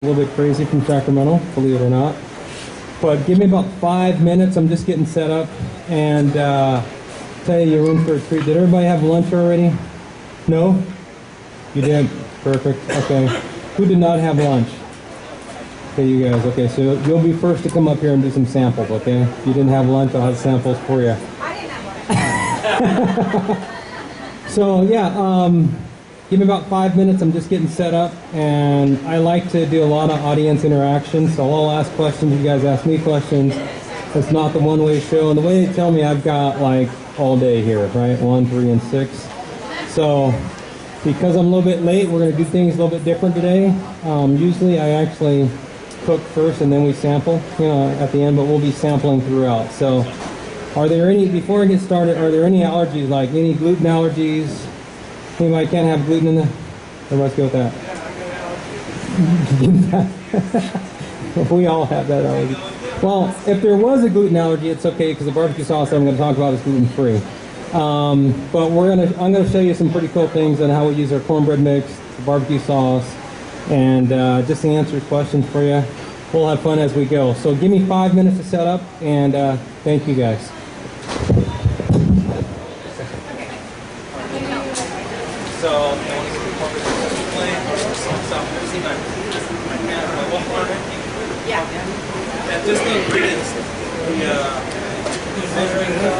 A little bit crazy from Sacramento, believe it or not. But give me about 5 minutes. I'm just getting set up, and tell you, you're in for a treat. Did everybody have lunch already? No? You did? Perfect. Okay. Who did not have lunch? Okay, you guys. Okay, so you'll be first to come up here and do some samples, okay? If you didn't have lunch, I'll have samples for you. I didn't have lunch. So, yeah, give me about 5 minutes. I'm just getting set up, and I like to do a lot of audience interaction, so I'll ask questions. You guys ask me questions. It's not the one-way show. And the way they tell me, I've got, like, all day here, right? 1, 3, and 6. So, because I'm a little bit late, we're going to do things a little bit different today. Usually, I actually cook first, and then we sample, at the end, but we'll be sampling throughout. So, are there any, before I get started, are there any allergies, like any gluten allergies? Anybody can't have gluten in there? Everybody's good with that. We all have that allergy. Well, if there was a gluten allergy, it's okay, because the barbecue sauce I'm going to talk about is gluten-free. But I'm going to show you some pretty cool things on how we use our cornbread mix, the barbecue sauce, and just to answer questions for you. We'll have fun as we go. So give me 5 minutes to set up, and thank you guys. So, I want to get the corporate plane, yeah. And just the ingredients, the measuring cup.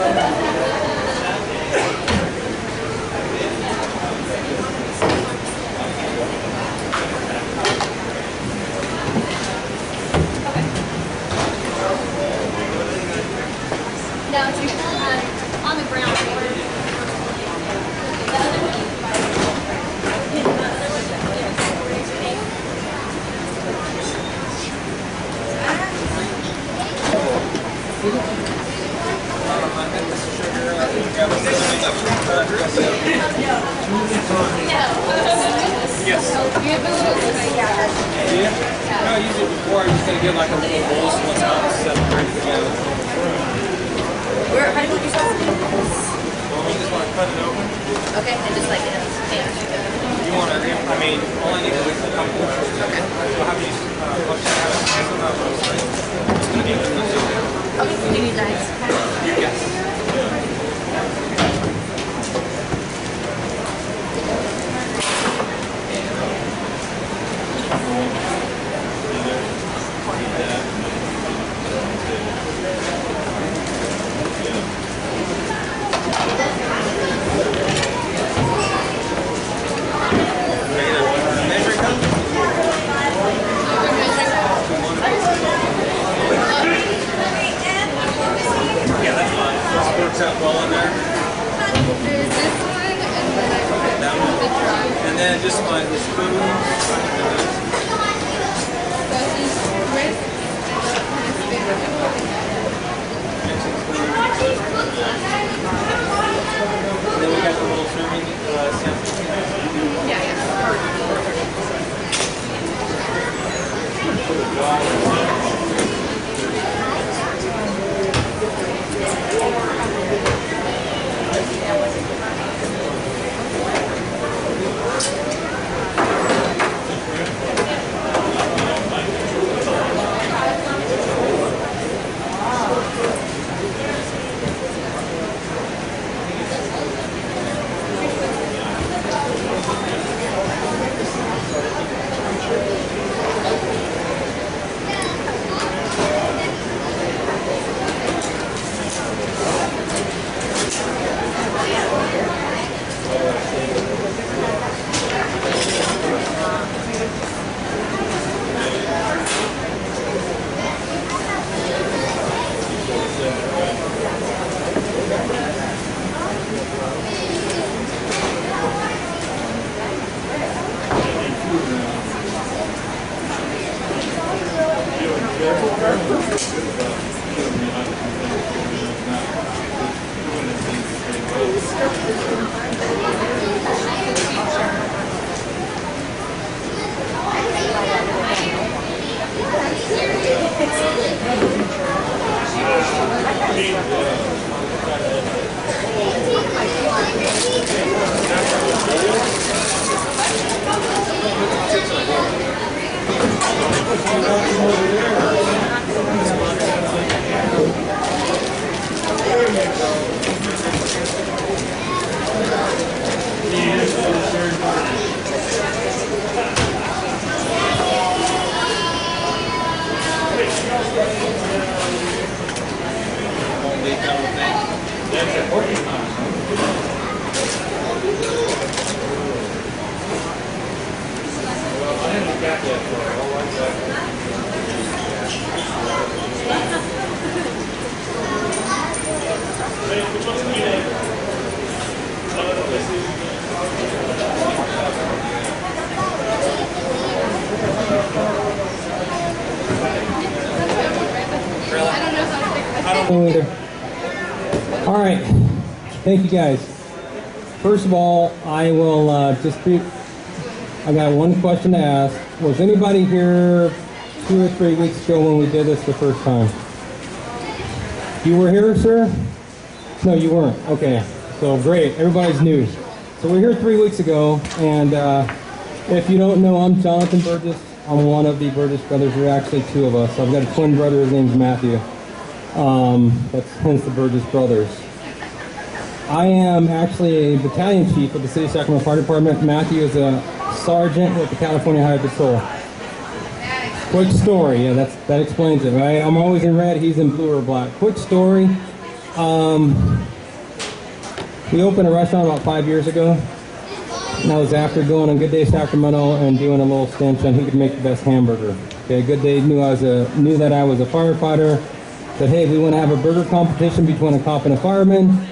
No, it's on the ground floor. Yes. Yeah. No, I use it before. I'm just going to get like a little bowl so it's not separated together. How do you put yourself? Well, you just want to cut it open. Okay, and just like it. You want to, I mean, all I need is a couple. Okay. So how many, it's going to be good. Okay, do you need knives? Yes. Works out well in there. There's this one, and then I put That one. the dry. And then just like the spoon. So these crisps and then we got the little serving sample. Either. All right, thank you guys. First of all, I will I got one question to ask. Was anybody here 2 or 3 weeks ago when we did this the first time? You were here, sir? No, you weren't. Okay, so great. Everybody's new. So we're here 3 weeks ago, and if you don't know, I'm Jonathan Burgess. I'm one of the Burgess brothers. There are actually 2 of us. I've got a twin brother. His name's Matthew. That's hence the Burgess brothers. I am actually a battalion chief of the City of Sacramento Fire Department. Matthew is a sergeant with the California Highway Patrol. Quick story, yeah, that explains it, right? I'm always in red, he's in blue or black. Quick story. We opened a restaurant about 5 years ago. And that was after going on Good Day Sacramento and doing a little stint on who could make the best hamburger. Okay, Good Day knew that I was a firefighter. Said, hey, we want to have a burger competition between a cop and a fireman.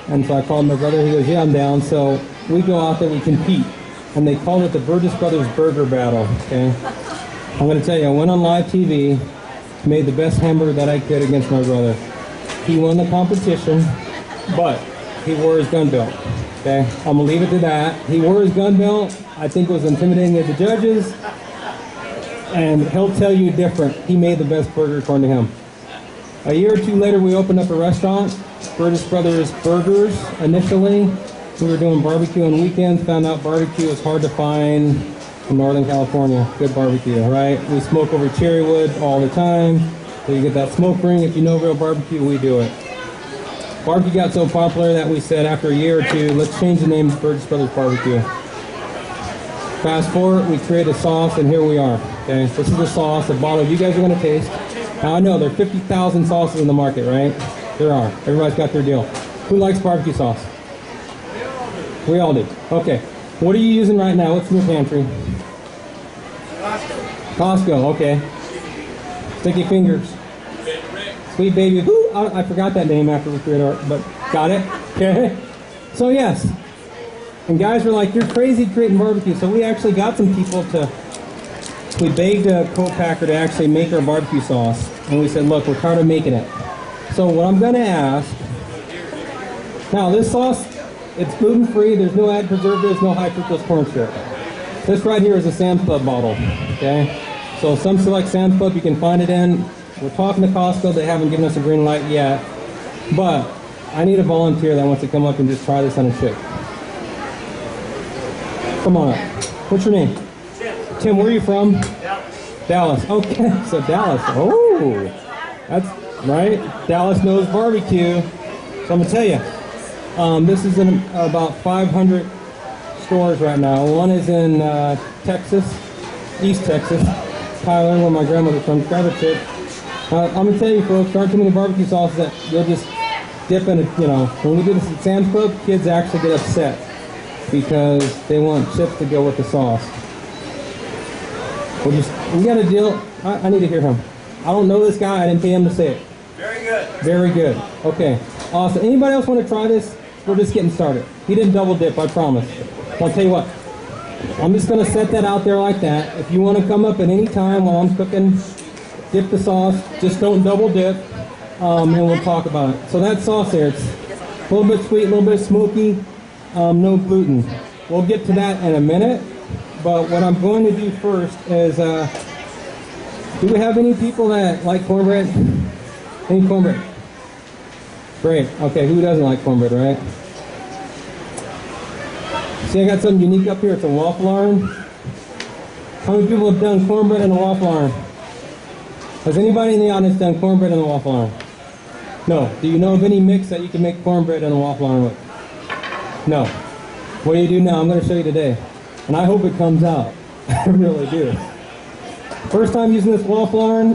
And so I called my brother, he goes, yeah, I'm down. So we go out there, we compete. And they called it the Burgess Brothers Burger Battle, okay? I'm going to tell you, I went on live TV, made the best hamburger that I could against my brother. He won the competition, but he wore his gun belt, okay? I'm going to leave it to that. He wore his gun belt. I think it was intimidating to the judges. And he'll tell you different. He made the best burger according to him. A year or 2 later, we opened up a restaurant, Burgess Brothers Burgers, initially. We were doing barbecue on weekends, found out barbecue is hard to find in Northern California. Good barbecue, right? We smoke over cherry wood all the time, so you get that smoke ring. If you know real barbecue, we do it. Barbecue got so popular that we said after a year or 2, let's change the name to Burgess Brothers Barbecue. Fast forward, we created a sauce, and here we are. Okay, this is the sauce, a bottle you guys are going to taste. Now I know there are 50,000 sauces in the market, right? There are. Everybody's got their deal. Who likes barbecue sauce? We all do. Okay. What are you using right now? What's in your pantry? Costco. Okay. Sticky fingers. Sweet baby. Who? I forgot that name after we created our, but got it. Okay. So yes. And guys were like, you're crazy creating barbecue. So we actually got some people we begged a co-packer to actually make our barbecue sauce. And we said, look, we're tired of making it. So what I'm going to ask, now this sauce, it's gluten-free, there's no added preservatives, no high fructose corn syrup. This right here is a Sam's Club bottle, okay? So some select Sam's Club you can find it in. We're talking to Costco, they haven't given us a green light yet. But I need a volunteer that wants to come up and just try this on a chick. Come on up. What's your name? Tim, where are you from? Dallas. Okay, so Dallas. Oh, that's right. Dallas knows barbecue. So I'm going to tell you, this is in about 500 stores right now. One is in Texas, East Texas, Tyler, where my grandmother's from. Grab a tip. I'm going to tell you, folks, there aren't too many barbecue sauces that you'll just dip in, when we do this at Sam's Club, kids actually get upset because they want chips to go with the sauce. We got a deal. I need to hear him. I don't know this guy. I didn't pay him to say it. Very good. Very good. Okay. Awesome. Anybody else want to try this? We're just getting started. He didn't double dip, I promise. I'll tell you what. I'm just going to set that out there like that. If you want to come up at any time while I'm cooking, dip the sauce. Just don't double dip, and we'll talk about it. So that sauce there, it's a little bit sweet, a little bit smoky, no gluten. We'll get to that in a minute. But what I'm going to do first is, do we have any people that like cornbread? Any cornbread? Great. Okay, who doesn't like cornbread, right? See, I got something unique up here. It's a waffle iron. How many people have done cornbread in a waffle iron? Has anybody in the audience done cornbread in a waffle iron? No. Do you know of any mix that you can make cornbread in a waffle iron with? No. What do you do now? I'm going to show you today. And I hope it comes out. I really do. First time using this waffle iron,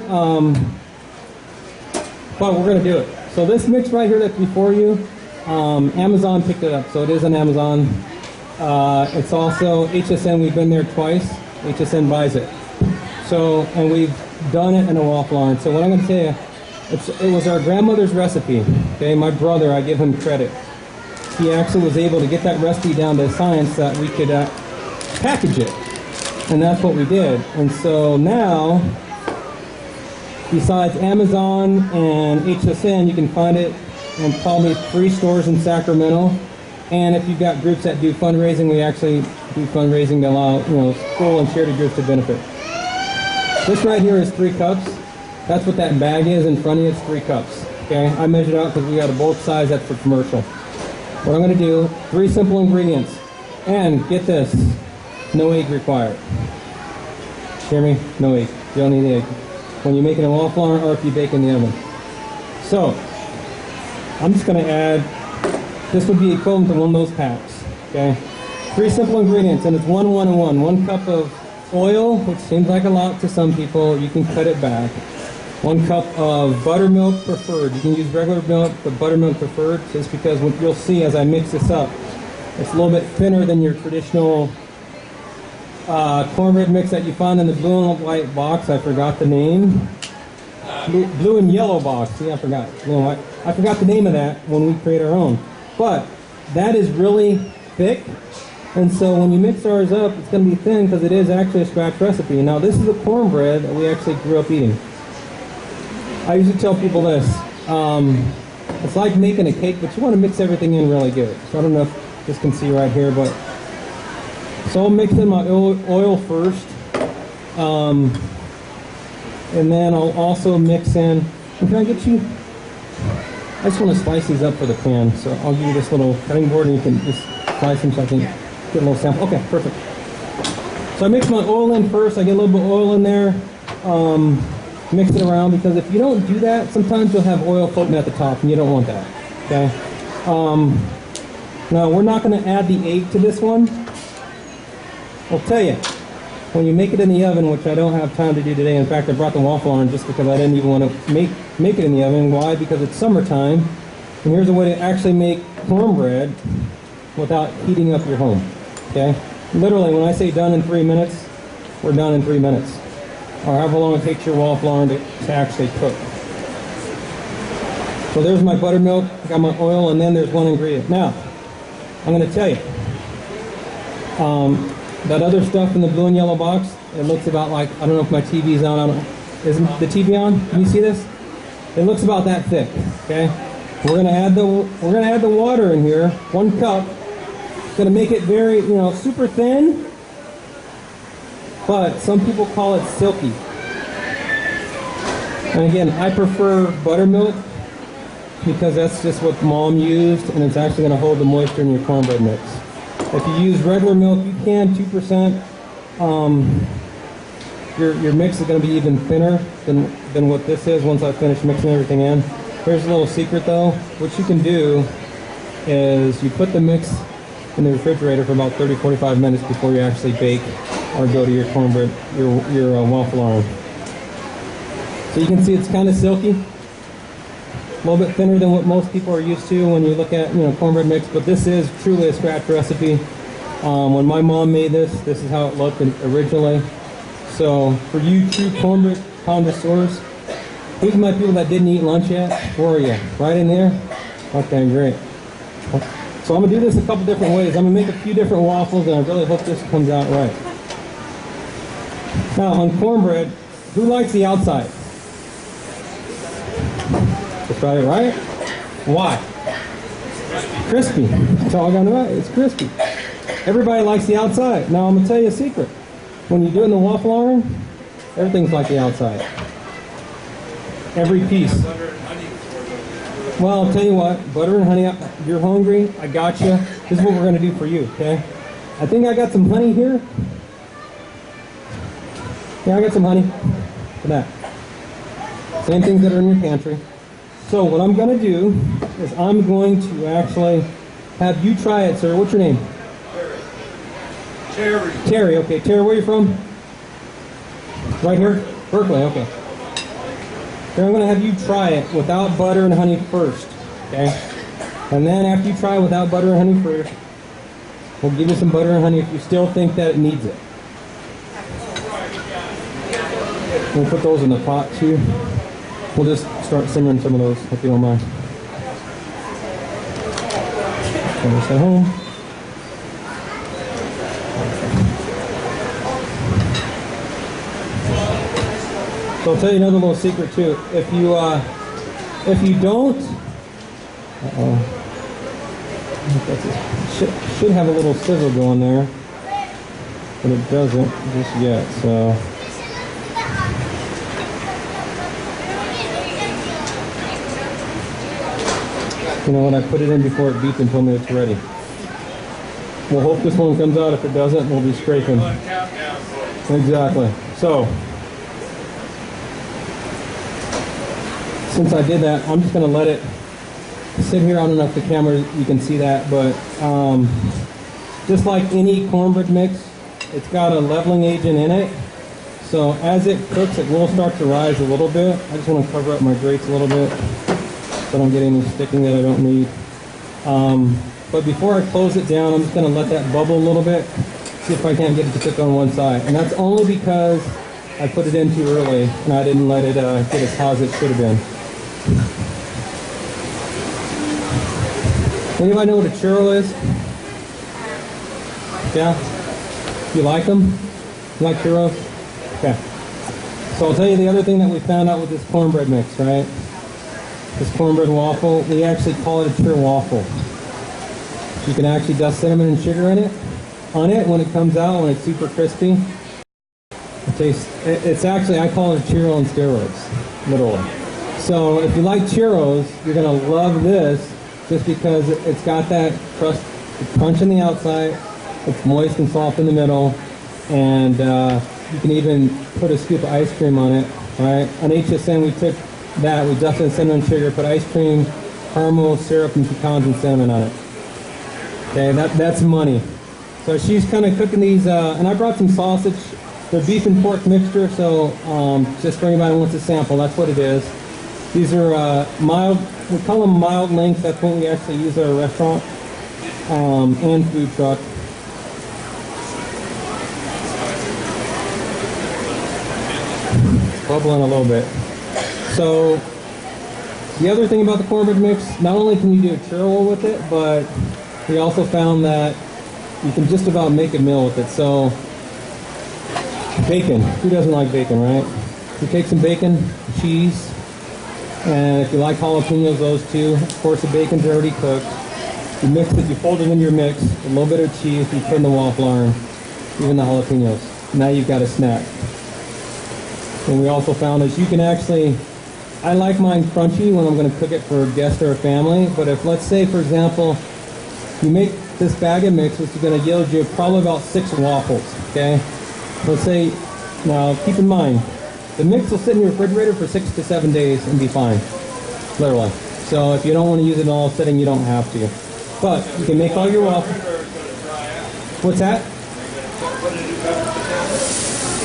but we're going to do it. So this mix right here that's before you, Amazon picked it up, so it is on Amazon. It's also HSN, we've been there twice. HSN buys it. So, and we've done it in a waffle iron. So what I'm going to tell you, it was our grandmother's recipe. Okay, my brother, I give him credit. He actually was able to get that recipe down to science that we could package it. And that's what we did. And so now, besides Amazon and HSN, you can find it in probably 3 stores in Sacramento. And if you've got groups that do fundraising, we actually do fundraising to allow, school and charity groups to benefit. This right here is 3 cups. That's what that bag is in front of you. It's 3 cups. Okay, I measured out because we got a bulk size. That's for commercial. What I'm going to do, 3 simple ingredients. And get this, no egg required. Hear me? No egg. You don't need egg when you're making a waffle iron or if you bake in the oven. So, I'm just going to add, this would be equivalent to one of those packs. Okay? 3 simple ingredients, and it's 1, 1, and 1. 1 cup of oil, which seems like a lot to some people. You can cut it back. 1 cup of buttermilk preferred. You can use regular milk, but buttermilk preferred, just because what you'll see as I mix this up, it's a little bit thinner than your traditional cornbread mix that you find in the blue and white box. I forgot the name. Blue and yellow box. See, I forgot. Blue and white. I forgot the name of that when we create our own. But that is really thick. And so when you mix ours up, it's going to be thin because it is actually a scratch recipe. Now this is a cornbread that we actually grew up eating. I usually tell people this. It's like making a cake, but you want to mix everything in really good. So I don't know if this can see right here, but so I'll mix in my oil first. And then I'll also mix in, can I get you, I just want to slice these up for the pan. So I'll give you this little cutting board and you can just slice them so I can get a little sample. Okay, perfect. So I mix my oil in first. I get a little bit of oil in there. Mix it around, because if you don't do that, sometimes you'll have oil floating at the top and you don't want that. Okay. Now we're not going to add the egg to this one. I'll tell you, when you make it in the oven, which I don't have time to do today. In fact, I brought the waffle iron just because I didn't even want to make it in the oven. Why? Because it's summertime, and here's a way to actually make cornbread without heating up your home. Okay? Literally, when I say done in 3 minutes, we're done in 3 minutes. Or however long it takes your waffle iron to actually cook. So there's my buttermilk, I got my oil, and then there's one ingredient. Now, I'm going to tell you, that other stuff in the blue and yellow box, it looks about like, I don't know if my TV's on, isn't the TV on? Can you see this? It looks about that thick, okay? We're going to add the water in here, 1 cup. It's going to make it very, super thin. But some people call it silky. And again, I prefer buttermilk because that's just what Mom used, and it's actually going to hold the moisture in your cornbread mix. If you use regular milk, you can 2%. Your mix is going to be even thinner than what this is once I finish mixing everything in. Here's a little secret though. What you can do is you put the mix in the refrigerator for about 30-45 minutes before you actually bake or go to your cornbread, your waffle iron. So you can see it's kind of silky, a little bit thinner than what most people are used to when you look at cornbread mix. But this is truly a scratch recipe. When my mom made this is how it looked originally. So for you true cornbread connoisseurs, who's my people that didn't eat lunch yet? Where are you? Right in there? Okay, great. So I'm gonna do this a couple different ways. I'm gonna make a few different waffles, and I really hope this comes out right. Now, on cornbread, who likes the outside? That's right, right? Why? Crispy. That's all I got right. It's crispy. Everybody likes the outside. Now, I'm going to tell you a secret. When you do it in the waffle iron, everything's like the outside. Every piece. Well, I'll tell you what. Butter and honey, if you're hungry, I got you. This is what we're going to do for you, okay? I think I got some honey here. Yeah, I got some honey for that. Same things that are in your pantry. So what I'm going to do is I'm going to actually have you try it, sir. What's your name? Terry. Terry, okay. Terry, where are you from? Right here? Berkeley, okay. Here, I'm going to have you try it without butter and honey first, okay? And then after you try it without butter and honey first, we'll give you some butter and honey if you still think that it needs it. We'll put those in the pot too. We'll just start simmering some of those if you don't mind. Put this at home. So I'll tell you another little secret too. If you don't, should have a little sizzle going there, but it doesn't just yet. So. You know, when I put it in before it beeped and told me it's ready. We'll hope this one comes out. If it doesn't, we'll be scraping. Exactly. So, since I did that, I'm just going to let it sit here. I don't know if the camera, you can see that, but just like any cornbread mix, it's got a leveling agent in it. So as it cooks, it will start to rise a little bit. I just want to cover up my grates a little bit, so I don't get any sticking that I don't need. But before I close it down, I'm just going to let that bubble a little bit, see if I can't get it to cook on one side. And that's only because I put it in too early and I didn't let it get as hot as it should have been. Anybody know what a churro is? Yeah? You like them? You like churros? Okay. So I'll tell you the other thing that we found out with this cornbread mix, right? This cornbread waffle, we actually call it a churro waffle. You can actually dust cinnamon and sugar on it when it comes out, when it's super crispy. It tastes, it's actually, I call it a churro on steroids, literally. So if you like churros, you're gonna love this just because it's got that crust, crunch on the outside, it's moist and soft in the middle, and you can even put a scoop of ice cream on it, right? On HSN, we took that, we dusted in cinnamon sugar, put ice cream, caramel, syrup, and pecans and cinnamon on it. Okay, that's money. So she's kind of cooking these, and I brought some sausage. They're beef and pork mixture, so just for anybody who wants a sample, that's what it is. These are mild, we call them mild links. That's what we actually use at our restaurant and food truck. Bubbling a little bit. So the other thing about the cornbread mix, not only can you do a churro with it, but we also found that you can just about make a meal with it. So bacon, who doesn't like bacon, right? You take some bacon, cheese, and if you like jalapenos, those too. Of course, the bacon's already cooked. You mix it, you fold it in your mix, a little bit of cheese, you put in the waffle iron, even the jalapenos. Now you've got a snack. And we also found that you can actually, I like mine crunchy when I'm going to cook it for a guest or a family, but if, let's say, for example, you make this bag of mix, which is going to yield you probably about 6 waffles, okay? Let's say, now keep in mind, the mix will sit in your refrigerator for 6 to 7 days and be fine, literally. So if you don't want to use it all sitting, you don't have to. But you can make all your waffles. What's that?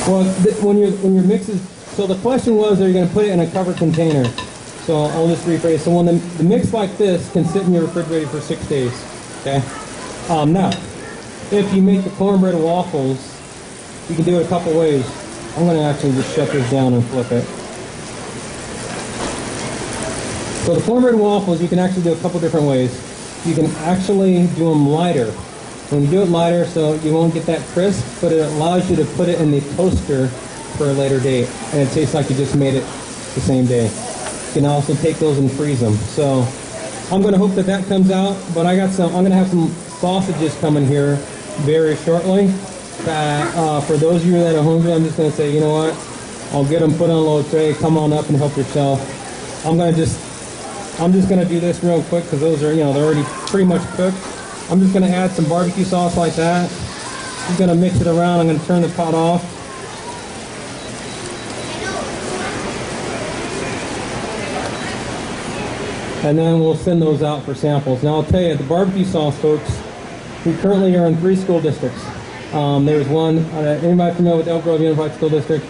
Well, when your mix is, so the question was, are you going to put it in a covered container? So I'll just rephrase. So when the mix like this can sit in your refrigerator for 6 days, okay? Now, if you make the cornbread waffles, you can do it a couple ways. I'm going to actually just shut this down and flip it. So the cornbread waffles, you can actually do a couple different ways. You can actually do them lighter. When you do it lighter, so you won't get that crisp, but it allows you to put it in the toaster for a later date, and it tastes like you just made it the same day. You can also take those and freeze them. So I'm going to hope that that comes out, but I'm going to have some sausages coming here very shortly. For those of you that are hungry, I'm just going to say, you know what? I'll get them put on a little tray. Come on up and help yourself. I'm just going to do this real quick because those are, they're already pretty much cooked. I'm just going to add some barbecue sauce like that. I'm going to mix it around. I'm going to turn the pot off. and then we'll send those out for samples. Now I'll tell you, the barbecue sauce, folks, we currently are in 3 school districts. There's one, anybody familiar with Elk Grove Unified School District?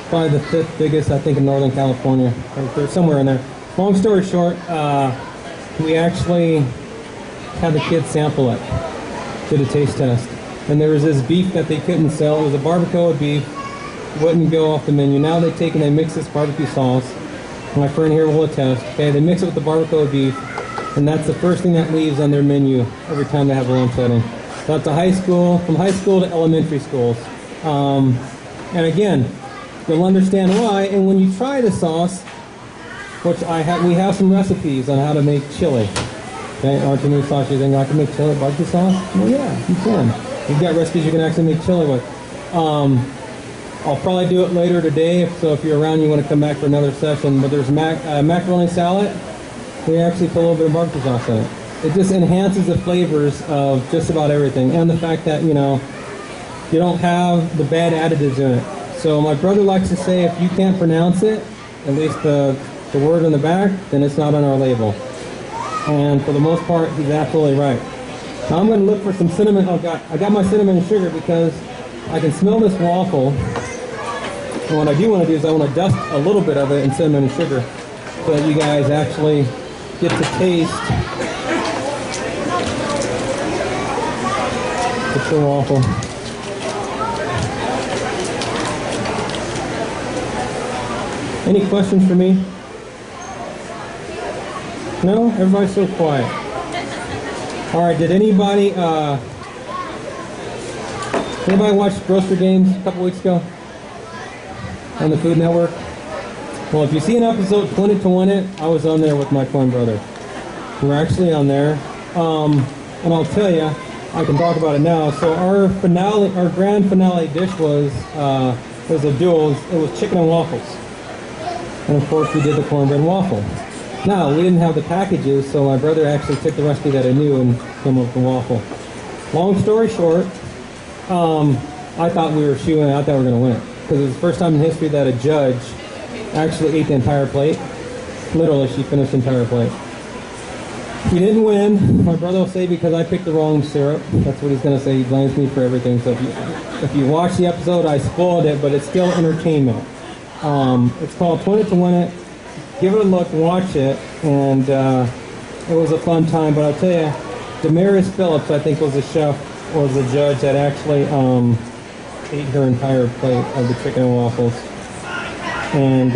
Probably the 5th biggest, I think, in Northern California. Or somewhere in there. Long story short, we actually had the kids sample it, did a taste test. And there was this beef that they couldn't sell. It was a barbacoa beef, wouldn't go off the menu. Now they take and they mix this barbecue sauce. My friend here will attest. Okay, they mix it with the barbacoa beef, and that's the first thing that leaves on their menu every time they have a lunch setting. That's a high school, from high school to elementary schools. And again, you'll understand why. And when you try the sauce, which we have some recipes on how to make chili. Okay, aren't you new sauce? You think I can make chili barbecue sauce? Well, yeah, you can. You've got recipes you can actually make chili with. I'll probably do it later today, so if you're around, you want to come back for another session. But there's macaroni salad. We actually put a little bit of barbecue sauce in it. It just enhances the flavors of just about everything, and the fact that, you know, you don't have the bad additives in it. So my brother likes to say, if you can't pronounce it, at least the word on the back, then it's not on our label. And for the most part, he's absolutely right. Now I'm going to look for some cinnamon. I got my cinnamon and sugar because I can smell this waffle. And what I do want to do is I want to dust a little bit of it in cinnamon and sugar so that you guys actually get to taste the true waffle. Any questions for me? No? Everybody's so quiet. All right, did anybody watch Grocery Games a couple weeks ago on the Food Network? Well, if you see an episode 20 to Win It, I was on there with my twin brother. We're actually on there. And I'll tell you, I can talk about it now. So our grand finale dish was a duo. It was chicken and waffles. And of course, we did the cornbread waffle. Now, we didn't have the packages, so my brother actually took the recipe that I knew and came up with the waffle. Long story short, I thought we were we were going to win it. Because it was the first time in history that a judge actually ate the entire plate. Literally, she finished the entire plate. He didn't win. My brother will say because I picked the wrong syrup. That's what he's going to say. He blames me for everything. So if you watch the episode, I spoiled it, but it's still entertainment. It's called 20 to Win It. Give it a look, watch it, and it was a fun time. But I'll tell you, Damaris Phillips, I think, was the chef, was the judge that actually ate her entire plate of the chicken and waffles. And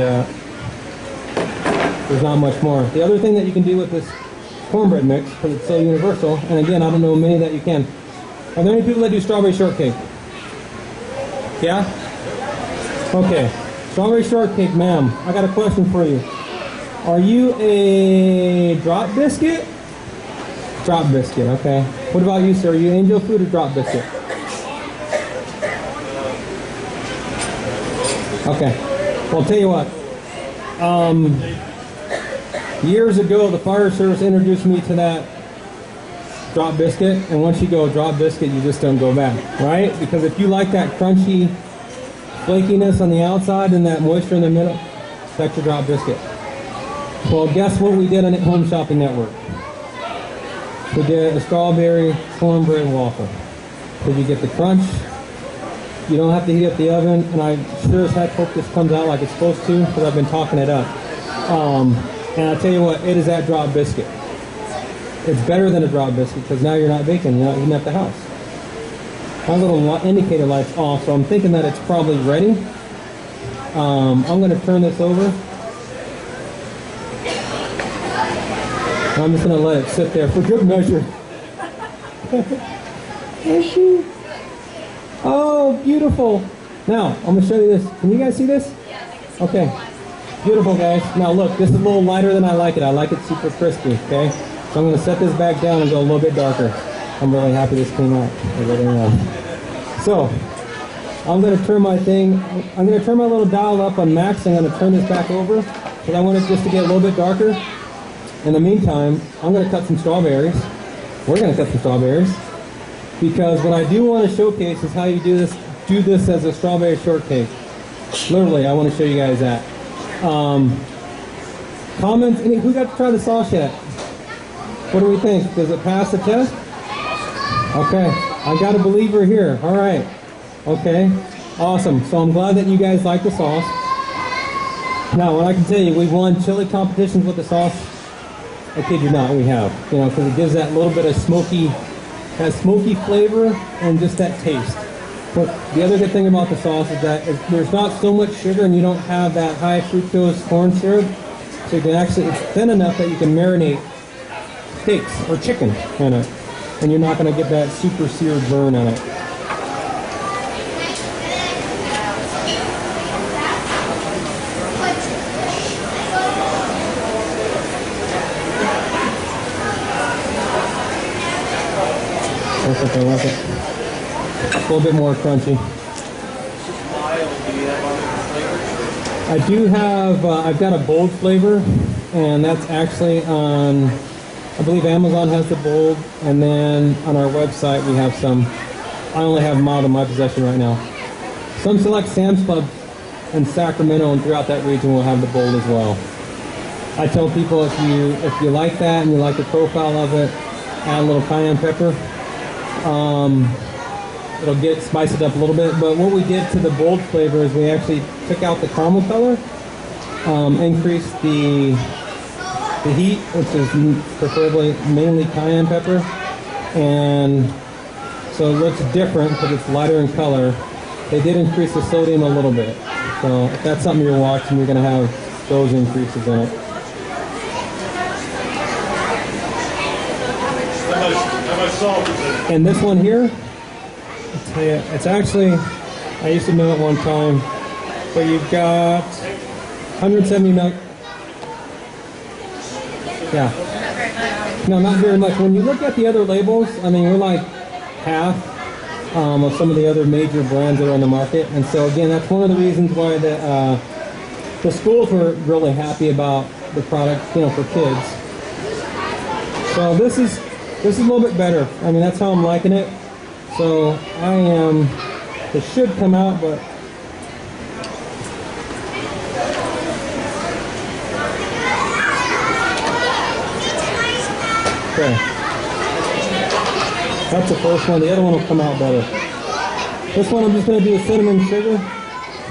there's not much more. The other thing that you can do with this cornbread mix, because it's so universal, and again, I don't know many that you can. Are there any people that do strawberry shortcake? Yeah? Okay. Strawberry shortcake, ma'am. I got a question for you. Are you a drop biscuit? Drop biscuit, okay. What about you, sir? Are you angel food or drop biscuit? Okay. Well, I'll tell you what. Years ago, the fire service introduced me to that drop biscuit, and once you go drop biscuit, you just don't go back, right? Because if you like that crunchy flakiness on the outside and that moisture in the middle, that's your drop biscuit. Well, guess what we did on the Home Shopping Network? We did a strawberry cornbread waffle. Did you get the crunch? You don't have to heat up the oven, and I sure as heck hope this comes out like it's supposed to, because I've been talking it up. And I'll tell you what, it is that drop biscuit. It's better than a drop biscuit, because now you're not baking, you're not eating at the house. My little indicator light's off, so I'm thinking that it's probably ready. I'm going to turn this over. I'm just going to let it sit there for good measure. Oh, beautiful. Now, I'm going to show you this. Can you guys see this? Okay. Beautiful, guys. Now, look, this is a little lighter than I like it. I like it super crispy, okay? So I'm going to set this back down and go a little bit darker. I'm really happy this came out. I really am. So, I'm going to turn my little dial up on max. I'm going to turn this back over because I want it just to get a little bit darker. In the meantime, I'm going to cut some strawberries. We're going to cut some strawberries because what I do want to showcase is how you do this as a strawberry shortcake. Literally, I want to show you guys that. Comments? Who got to try the sauce yet? What do we think? Does it pass the test? Okay, I got a believer here. All right. Okay, awesome. So I'm glad that you guys like the sauce. Now, what I can tell you, we've won chili competitions with the sauce. I kid you not, we have. You know, because it gives that little bit of smoky flavor and just that taste. But the other good thing about the sauce is that there's not so much sugar and you don't have that high fructose corn syrup. So you can actually, it's thin enough that you can marinate steaks or chicken in it. And you're not going to get that super seared burn on it. I like it. A little bit more crunchy. I do have, I've got a bold flavor, and that's actually on, I believe Amazon has the bold, and then on our website we have some. I only have mild in my possession right now. Some select Sam's Club in Sacramento and throughout that region will have the bold as well. I tell people if you like that and you like the profile of it, add a little cayenne pepper. It'll spice it up a little bit, but what we did to the bold flavor is we actually took out the caramel color, increased the heat, which is preferably mainly cayenne pepper, and so it looks different because it's lighter in color. They did increase the sodium a little bit, so if that's something you're watching, you're going to have those increases in it. How much salt is it? And this one here, I'll tell you, it's actually, I used to know it one time, but you've got 170 mil. Yeah. No, not very much. When you look at the other labels, I mean, we're like half of some of the other major brands that are on the market. And so again, that's one of the reasons why the schools were really happy about the product, you know, for kids. So this is a little bit better. I mean, that's how I'm liking it. So it should come out, but okay. That's the first one. The other one will come out better. This one I'm just going to do a cinnamon sugar,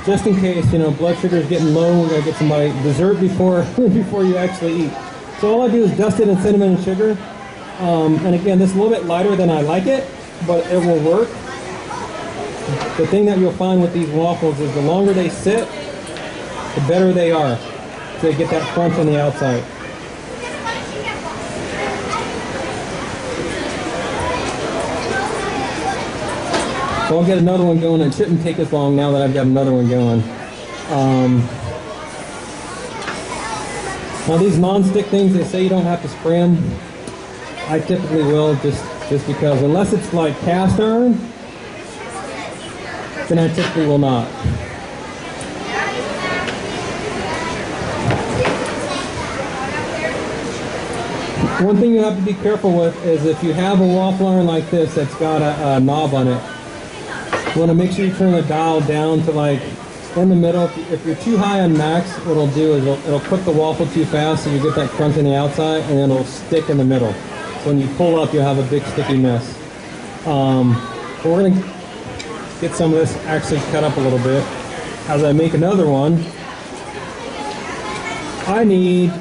just in case, you know, blood sugar is getting low. We're going to get somebody dessert before you actually eat. So all I do is dust it in cinnamon and sugar. And again, this is a little bit lighter than I like it, but it will work. The thing that you'll find with these waffles is the longer they sit, the better they are. So they get that crunch on the outside. So I'll get another one going. It shouldn't take as long now that I've got another one going. Now these non-stick things, they say you don't have to spray them. I typically will, just because, unless it's like cast iron, then I typically will not. One thing you have to be careful with is if you have a waffle iron like this that's got a knob on it, you want to make sure you turn the dial down to like in the middle. If you're too high on max, what it'll do is it'll cook the waffle too fast, so you get that crunch on the outside, and then it'll stick in the middle. So when you pull up, you'll have a big sticky mess. We're going to get some of this actually cut up a little bit. As I make another one, I need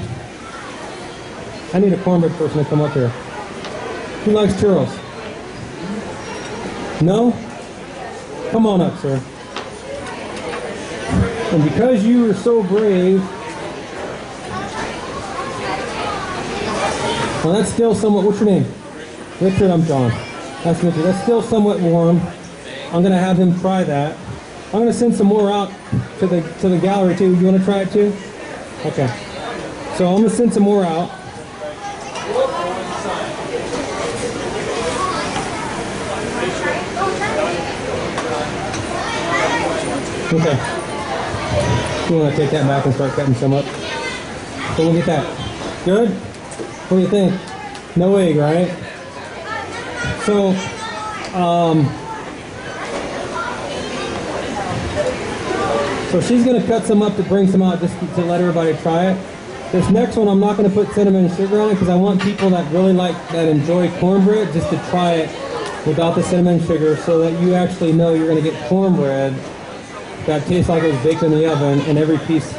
a cornbread person to come up here. Who likes churros? No? Come on up, sir. And because you were so brave, well, that's still somewhat, what's your name? Richard, I'm John. That's Richard. That's still somewhat warm. I'm going to have him try that. I'm going to send some more out to the gallery too. You want to try it too? Okay. So I'm going to send some more out. Okay. You want to take that back and start cutting some up? So look at that. Good? What do you think? No egg, right? So, so she's going to cut some up to bring some out just to let everybody try it. This next one, I'm not going to put cinnamon and sugar on it because I want people that really that enjoy cornbread just to try it without the cinnamon and sugar so that you actually know you're going to get cornbread that tastes like it was baked in the oven and every piece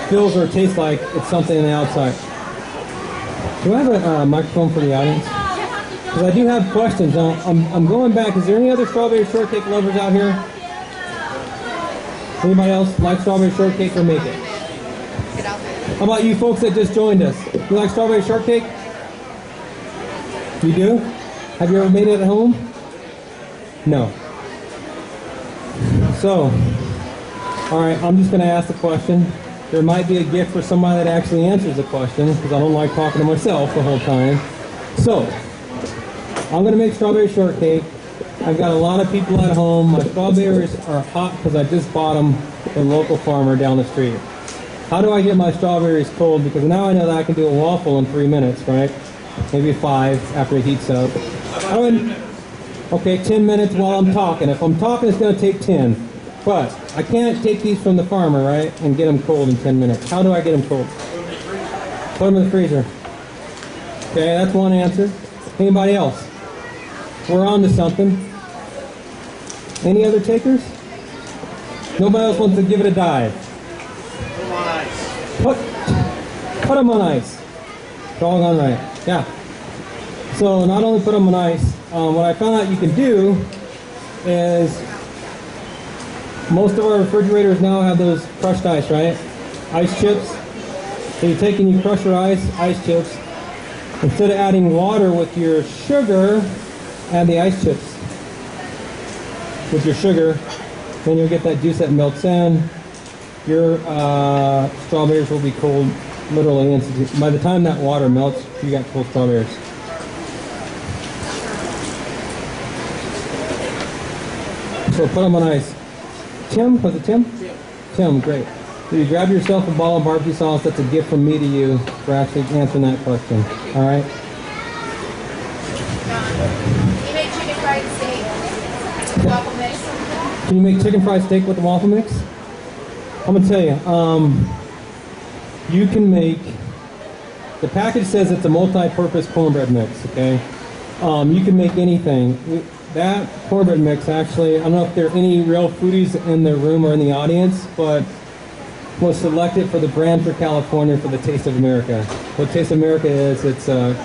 feels or tastes like it's something on the outside. Do I have a microphone for the audience? Because I do have questions. Now, I'm going back. Is there any other strawberry shortcake lovers out here? Anybody else like strawberry shortcake or make it? Get out there. How about you folks that just joined us? You like strawberry shortcake? You do? Have you ever made it at home? No. So, all right, I'm just going to ask the question. There might be a gift for somebody that actually answers the question because I don't like talking to myself the whole time. So, I'm going to make strawberry shortcake. I've got a lot of people at home. My strawberries are hot because I just bought them from a local farmer down the street. How do I get my strawberries cold? Because now I know that I can do a waffle in 3 minutes, right? Maybe 5 after it heats up. Okay, 10 minutes while I'm talking. If I'm talking, it's going to take 10. But I can't take these from the farmer, right, and get them cold in 10 minutes. How do I get them cold? Put them in the freezer. Okay, that's one answer. Anybody else? We're on to something. Any other takers? Nobody else wants to give it a dive? Put them on ice. Doggone right. Yeah. So not only put them on ice, what I found out you can do is most of our refrigerators now have those crushed ice, right? Ice chips. So you take and you crush your ice chips. Instead of adding water with your sugar, add the ice chips with your sugar. Then you'll get that juice that melts in. Your strawberries will be cold literally instantly. By the time that water melts, you got cold strawberries. So put them on ice. Tim, was it Tim? Tim, great. So you grab yourself a ball of barbecue sauce. That's a gift from me to you for actually answering that question. All right? You make chicken fried steak with waffle mix. Can you make chicken fried steak with the waffle mix? I'm going to tell you, you can make, the package says it's a multi-purpose cornbread mix, okay? You can make anything. That cornbread mix, actually, I don't know if there are any real foodies in the room or in the audience, but was selected for the brand for California for the Taste of America. What Taste of America is, it's a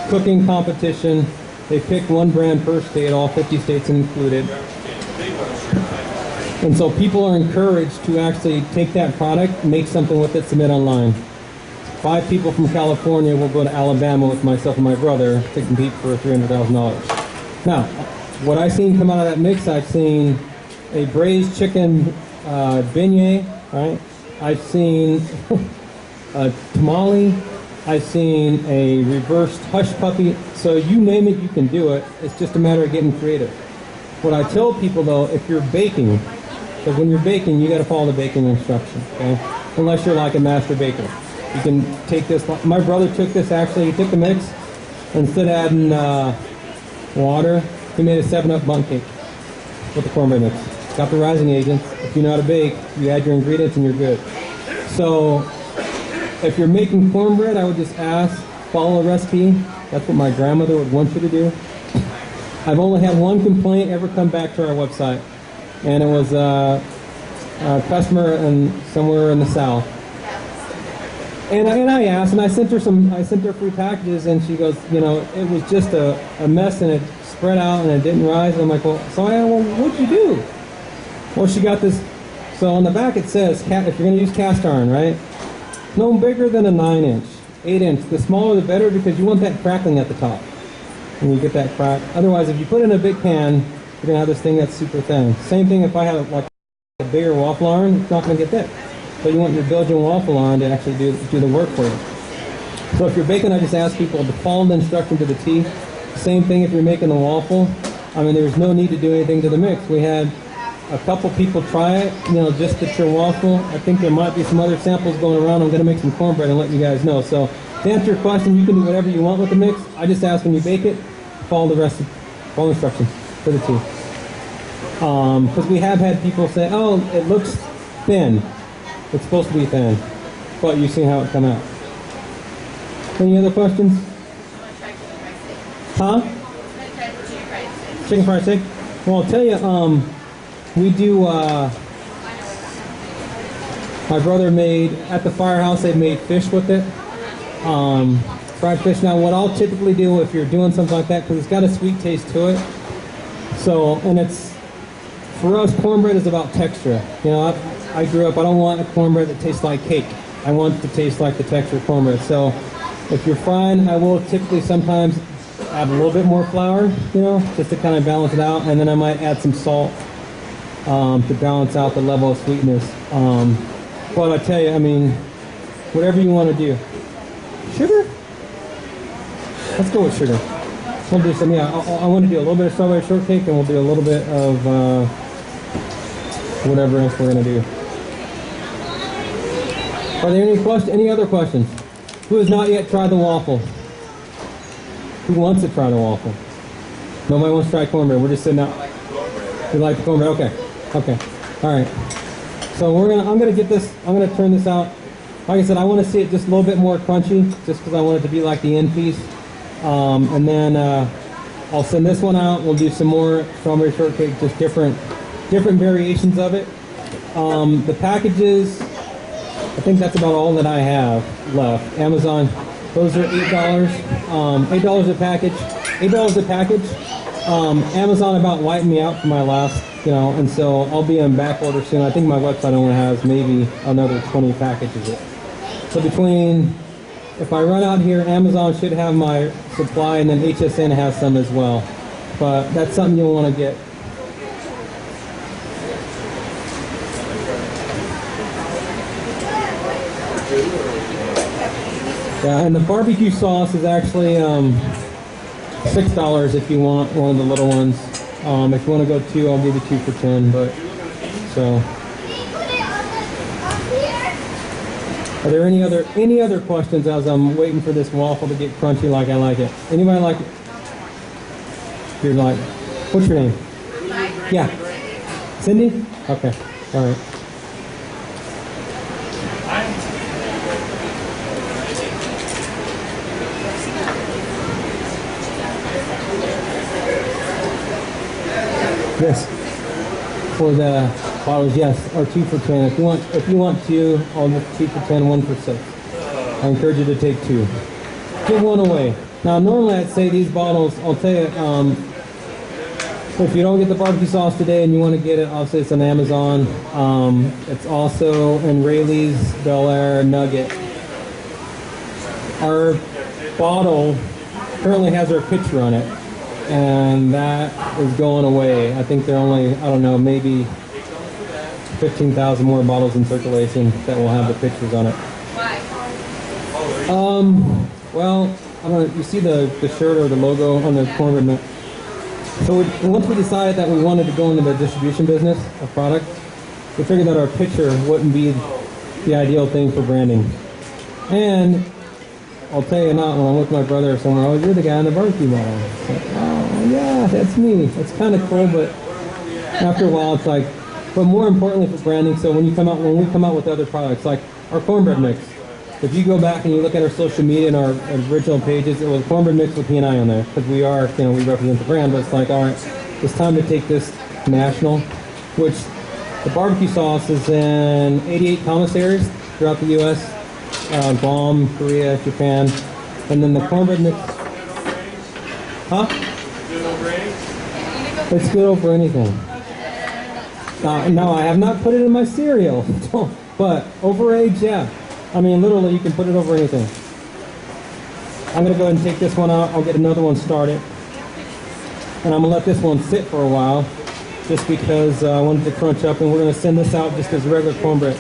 cooking competition. They pick one brand per state, all 50 states included. And so people are encouraged to actually take that product, make something with it, submit online. 5 people from California will go to Alabama with myself and my brother to compete for $300,000. Now, what I've seen come out of that mix, I've seen a braised chicken beignet, right? I've seen a tamale. I've seen a reversed hush puppy. So you name it, you can do it. It's just a matter of getting creative. What I tell people though, if you're baking, because when you're baking, you got to follow the baking instructions, okay? Unless you're like a master baker. You can take this. My brother took this actually. He took the mix. Instead of adding water, he made a 7-Up bundt cake with the cornbread mix. Got the rising agents. If you know how to bake, you add your ingredients and you're good. So if you're making cornbread, I would just ask, follow a recipe. That's what my grandmother would want you to do. I've only had one complaint ever come back to our website, and it was a customer somewhere in the South. And I asked, and I sent her free packages, and she goes, you know, it was just a mess, and it spread out, and it didn't rise. And I'm like, well, what'd you do? Well, she got this. So on the back it says, if you're going to use cast iron, right? No bigger than a 9-inch, 8-inch. The smaller the better, because you want that crackling at the top. And you get that crack. Otherwise, if you put it in a big pan, you're going to have this thing that's super thin. Same thing if I have like a bigger waffle iron, it's not going to get thick. So you want your Belgian waffle iron to actually do the work for you. So if you're baking, I just ask people to follow the instruction to the T. Same thing if you're making the waffle. I mean, there's no need to do anything to the mix. We had a couple people try it, you know, just at your waffle. I think there might be some other samples going around. I'm going to make some cornbread and let you guys know. So to answer your question, you can do whatever you want with the mix. I just ask when you bake it, follow the recipe, follow instructions to the T. Because we have had people say, oh, it looks thin. It's supposed to be thin. but you've seen how it come out. Any other questions? Huh? Chicken fried steak? Well, I'll tell you, we do, my brother made, at the firehouse, they made fish with it. Fried fish. Now, what I'll typically do if you're doing something like that, because it's got a sweet taste to it. So, and it's, for us, cornbread is about texture. You know, I grew up, I don't want a cornbread that tastes like cake. I want it to taste like the texture of cornbread. So, if you're frying, I will typically sometimes add a little bit more flour, you know, just to kind of balance it out. And then I might add some salt to balance out the level of sweetness. But I tell you, I mean, whatever you want to do. Sugar? Let's go with sugar. We'll do some, yeah, I want to do a little bit of strawberry shortcake, and we'll do a little bit of whatever else we're going to do. Are there any other questions? Who has not yet tried the waffle? Who wants to try the waffle? Nobody wants to try cornbread. We're just sitting out. You like the cornbread? Okay. Okay. All right. So I'm gonna get this. I'm gonna turn this out. Like I said, I want to see it just a little bit more crunchy, just because I want it to be like the end piece. And then I'll send this one out. We'll do some more strawberry shortcake, just different variations of it. The packages, I think that's about all that I have left. Amazon, those are $8. $8 a package. $8 a package. Amazon about wiped me out for my last, you know, and so I'll be on back order soon. I think my website only has maybe another 20 packages. So between, if I run out here, Amazon should have my supply, and then HSN has some as well. But that's something you'll want to get. Yeah, and the barbecue sauce is actually $6 if you want one of the little ones. If you want to go 2, I'll give you 2 for 10. But so, are there any other questions as I'm waiting for this waffle to get crunchy like I like it? Anybody like it? You're like, what's your name? Yeah, Cindy. Okay, all right. Yes, for the bottles, yes, or 2 for 10. If you want 2, I'll get 2 for 10, 1 for 6. I encourage you to take 2. Give 1 away. Now, normally I'd say these bottles, I'll tell you, if you don't get the barbecue sauce today and you want to get it, I'll say it's on Amazon. It's also in Rayleigh's Bel Air Nugget. Our bottle currently has our picture on it, and that is going away. I think there are only, I don't know, maybe 15,000 more bottles in circulation that will have the pictures on it. Why? Well, I don't know, you see the shirt or the logo on the cornbread. So once we decided that we wanted to go into the distribution business of product, we figured that our picture wouldn't be the ideal thing for branding. And I'll tell you not, when I'm with my brother somewhere, oh, you're the guy on the barbecue bottle. It's like, oh, yeah, that's me. It's kind of cool, but after a while, it's like, but more importantly for branding, so when we come out with other products, like our cornbread mix, if you go back and you look at our social media and our original pages, it was cornbread mix with P&I on there, because we are, you know, we represent the brand, but it's like, all right, it's time to take this national, which the barbecue sauce is in 88 commissaries throughout the U.S., Guam, Korea, Japan, and then the cornbread mix. Huh? It's good over anything. No, I have not put it in my cereal, but over age, yeah. I mean, literally, you can put it over anything. I'm going to go ahead and take this one out. I'll get another one started. And I'm going to let this one sit for a while, just because I wanted to crunch up, and we're going to send this out just as regular cornbread.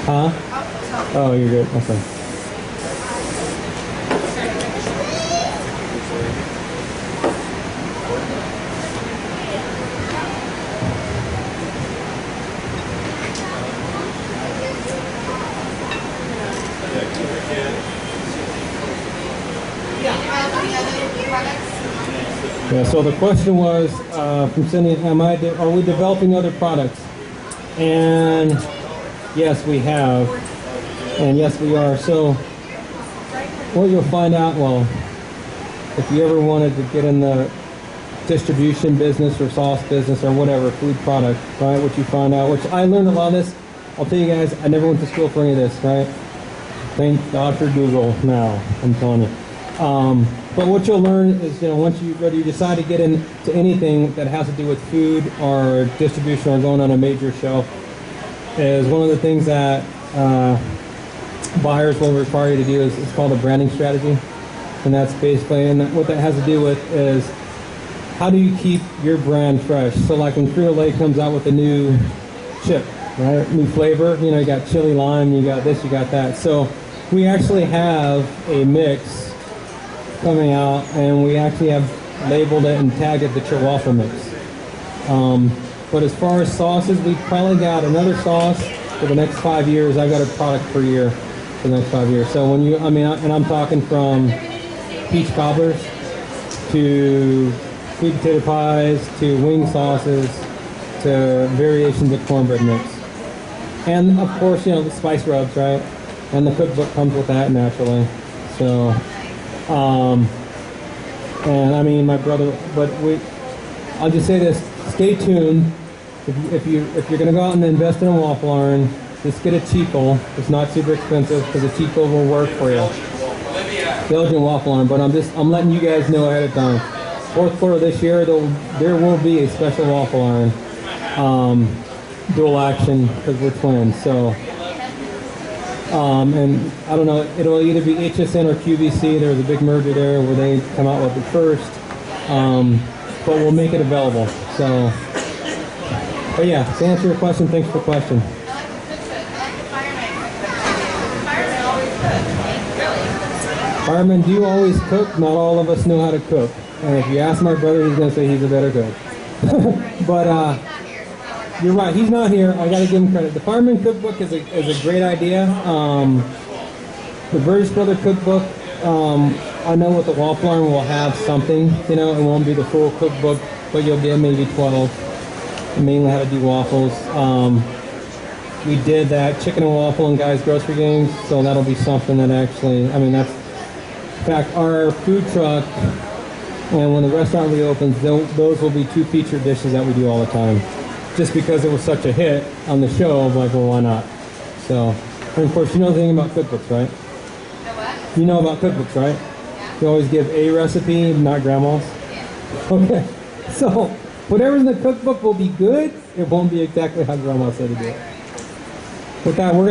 Huh? Oh, you're good. Okay. Yeah, so the question was from Cindy, are we developing other products? And yes, we have. And yes, we are. So what you'll find out, well, if you ever wanted to get in the distribution business or sauce business or whatever, food product, right, what you find out, which I learned a lot of this. I'll tell you guys, I never went to school for any of this, right? Thank God for Google now, I'm telling you. But what you'll learn is, whether you decide to get into anything that has to do with food or distribution or going on a major shelf, is one of the things that buyers will require you to do is it's called a branding strategy. And that's basically, and what that has to do with is how do you keep your brand fresh? So like when Frito-Lay comes out with a new chip, right? New flavor, you got chili lime, you got this, you got that. So we actually have a mix coming out, and we actually have labeled it and tagged it the Chihuahua mix. But as far as sauces, we've probably got another sauce for the next 5 years. I've got a product per year for the next 5 years. So when and I'm talking from peach cobblers to sweet potato pies to wing sauces to variations of cornbread mix. And of course, the spice rubs, right? And the cookbook comes with that naturally. So, and I mean, my brother, I'll just say this, stay tuned. If you're going to go out and invest in a waffle iron, just get a Chico. It's not super expensive because a Chico will work for you. Belgian waffle iron, but I'm letting you guys know ahead of time. Fourth quarter of this year, there will be a special waffle iron, dual action, because we're twins. So, and I don't know, it'll either be HSN or QVC. There was a big merger there where they come out with it first, but we'll make it available. So, but yeah, to answer your question, thanks for the question. Fireman, do you always cook? Not all of us know how to cook. And if you ask my brother, he's going to say he's a better cook. But you're right, he's not here. I got to give him credit. The Fireman Cookbook is a great idea. The Burgess Brother Cookbook, I know with the waffle iron will have something. It won't be the full cookbook, but you'll get maybe 12. Mainly how to do waffles. We did that chicken and waffle in Guys Grocery Games, so that'll be something that actually, that's, in fact, our food truck, and when the restaurant reopens, those will be 2 featured dishes that we do all the time. Just because it was such a hit on the show, I'm like, well, why not? So, and of course, you know the thing about cookbooks, right? Know what? You know about cookbooks, right? Yeah. You always give a recipe, not grandma's. Yeah. Okay, so whatever's in the cookbook will be good. It won't be exactly how grandma said to do it. With that, I'm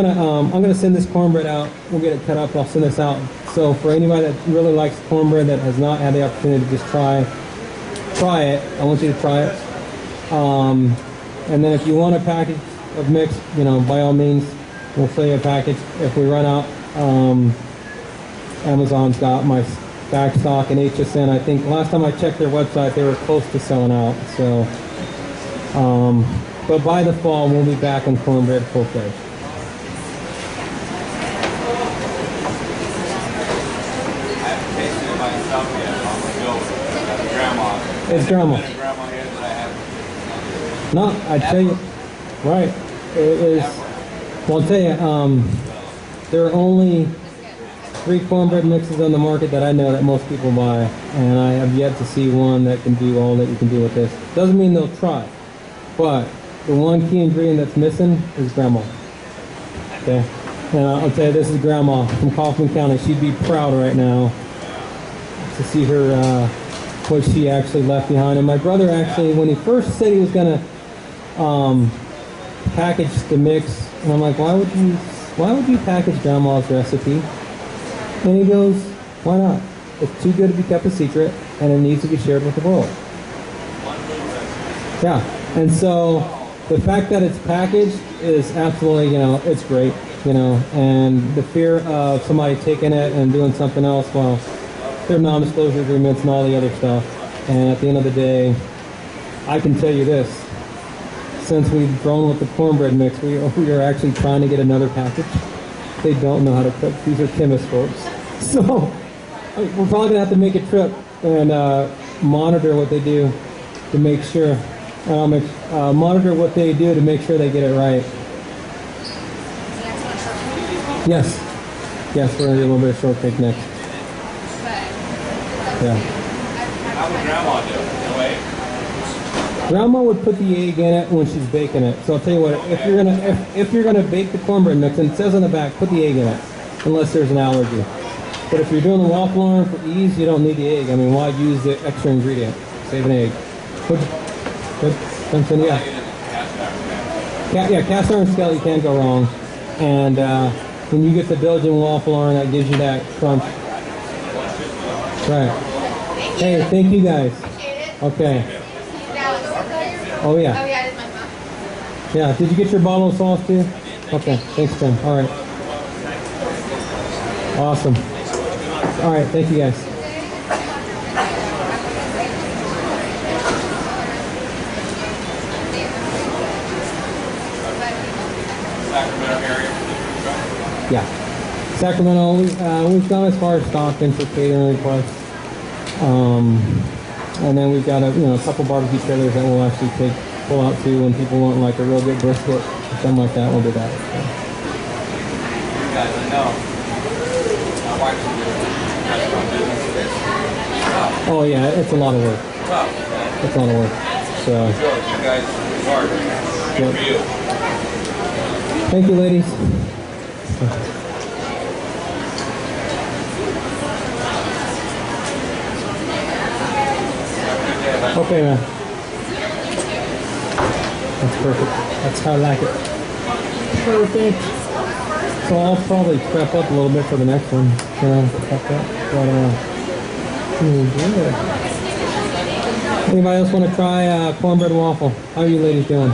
gonna send this cornbread out. We'll get it cut up. I'll send this out. So for anybody that really likes cornbread that has not had the opportunity to just try it, I want you to try it. And then if you want a package of mix, by all means, we'll sell you a package. If we run out, Amazon's got my back stock and HSN. I think last time I checked their website, they were close to selling out. So, but by the fall, we'll be back on cornbread full-fledged. It's grandma. No, I tell you, right? It is. Well, I'll tell you, there are only 3 cornbread mixes on the market that I know that most people buy, and I have yet to see one that can do all that you can do with this. Doesn't mean they'll try, but the one key ingredient that's missing is grandma. Okay, and I'll tell you, this is grandma from Kaufman County. She'd be proud right now to see her. What she actually left behind. And my brother actually, when he first said he was going to package the mix, and I'm like, why would you package grandma's recipe? And he goes, why not? It's too good to be kept a secret, and it needs to be shared with the world. Yeah, and so the fact that it's packaged is absolutely, it's great, and the fear of somebody taking it and doing something else, well, there are non-disclosure agreements and all the other stuff. And at the end of the day, I can tell you this. Since we've grown with the cornbread mix, we are actually trying to get another package. They don't know how to cook. These are chemist folks. So we're probably going to have to make a trip and monitor what they do to make sure, and I'll monitor what they do to make sure they get it right. Yes. Yes, we're going to do a little bit of shortcake next. Yeah. How would Grandma do it? No way? Grandma would put the egg in it when she's baking it. So I'll tell you what, if you're gonna bake the cornbread mix, and it says on the back, put the egg in it, unless there's an allergy. But if you're doing the waffle iron for ease, you don't need the egg. I mean, why use the extra ingredient? Save an egg. Something, yeah. Yeah, cast iron skillet, you can't go wrong. And when you get the Belgian waffle iron, that gives you that crunch. Right. Hey, thank you guys. Okay. Oh yeah. Oh yeah, it is my mom. Yeah, did you get your bottle of sauce too? Okay, thanks Tim. All right. Awesome. All right, thank you guys. Sacramento area. Yeah. Sacramento, we've gone as far as Stockton for catering requests. And then we've got a couple barbecue trailers that we'll actually pull out to when people want like a real good brisket or something like that. We'll do that. So. You guys, I know. My wife's in the restaurant business. Oh yeah, it's a lot of work. Wow. It's a lot of work. So. Sure, you guys are hard. Good for you. Thank you, ladies. Okay, man. That's perfect. That's how I like it. Perfect. So I'll probably prep up a little bit for the next one. Good. Anybody else want to try cornbread waffle? How are you ladies doing?